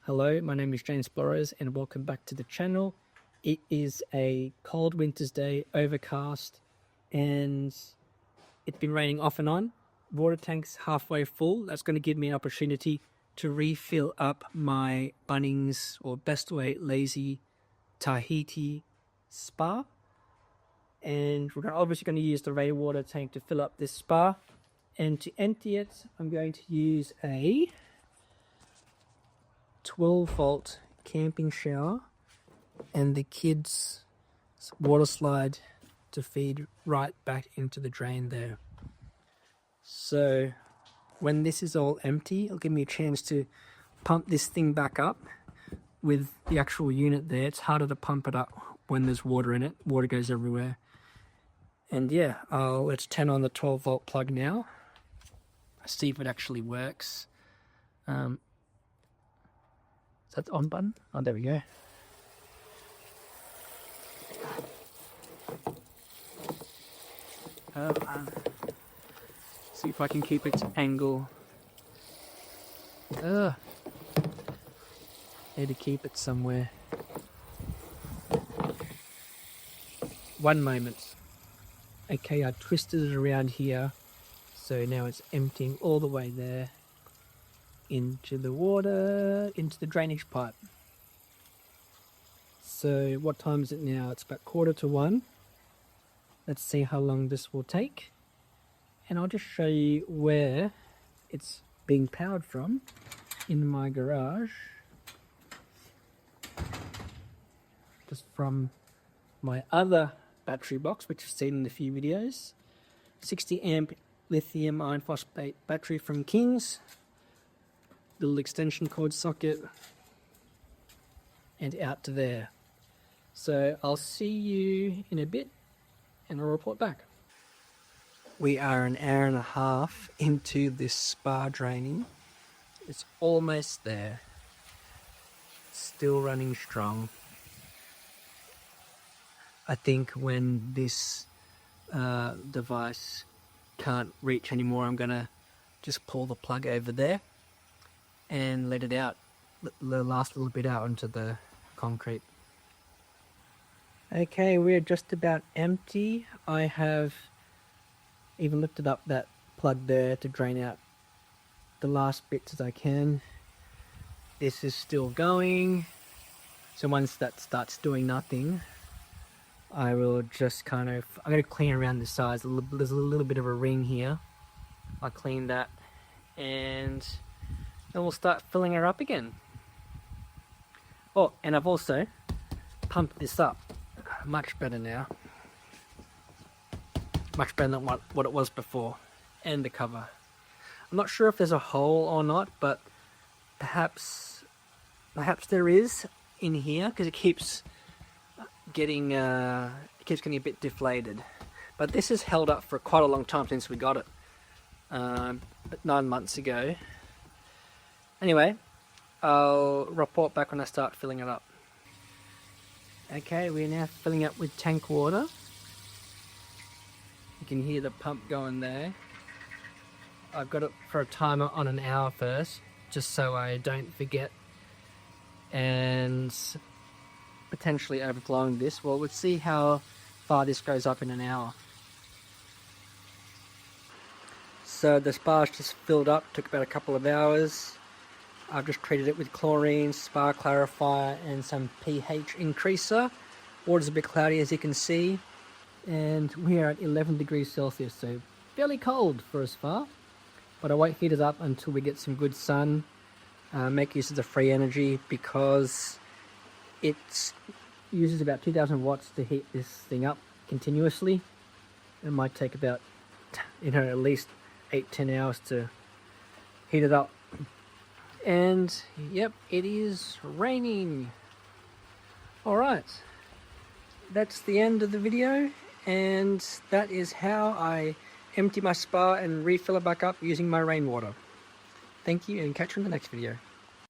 Hello, my name is James Blores and welcome back to the channel. It is a cold winter's day, overcast, and it's been raining off and on. Water tank's halfway full. That's going to give me an opportunity to refill up my Bunnings or Best Way Lazy Tahiti spa. And we're obviously going to use the rainwater tank to fill up this spa. And to empty it, I'm going to use a 12-volt camping shower and the kids' water slide to feed right back into the drain there. So when this is all empty, it'll give me a chance to pump this thing back up with the actual unit there. It's harder to pump it up when there's water in it. Water goes everywhere. And yeah, let's turn on the 12-volt plug now. See if it actually works. Is that the on button? Oh, there we go. See if I can keep its angle. Need to keep it somewhere. One moment. Okay, I twisted it around here, so now it's emptying all the way there into the water, into the drainage pipe. So what time is it now? It's about 1:45. Let's see how long this will take, and I'll just show you where it's being powered from in my garage. Just from my other battery box, which you've seen in a few videos. 60 amp lithium iron phosphate battery from King's. Little extension cord socket and out to there. So I'll see you in a bit and I'll report back. We are an hour and a half into this spa draining. It's almost there. Still running strong. I think when this device can't reach anymore, I'm gonna just pull the plug over there and let it out, the last little bit out into the concrete. Okay, we're just about empty. I have even lifted up that plug there to drain out the last bits as I can. This is still going, so once that starts doing nothing, I will just I'm going to clean around the sides. There's a little bit of a ring here. I'll clean that and then we'll start filling her up again. Oh, and I've also pumped this up much better now. Much better than what it was before. And the cover. I'm not sure if there's a hole or not, but perhaps there is in here, because it keeps getting a bit deflated. But this has held up for quite a long time since we got it. 9 months ago. Anyway, I'll report back when I start filling it up. Okay, we're now filling up with tank water. You can hear the pump going there. I've got it for a timer on an hour first, just so I don't forget and potentially overflowing this. Well, we'll see how far this goes up in an hour. So the spa's just filled up, took about a couple of hours. I've just treated it with chlorine, spa clarifier and some pH increaser. Water's a bit cloudy as you can see, and we are at 11 degrees Celsius, so fairly cold for a spa. But I won't heat it up until we get some good sun. Make use of the free energy because it uses about 2,000 watts to heat this thing up continuously. It might take about, at least 8-10 hours to heat it up. And yep, it is raining. Alright, that's the end of the video, and that is how I empty my spa and refill it back up using my rainwater. Thank you, and catch you in the next video.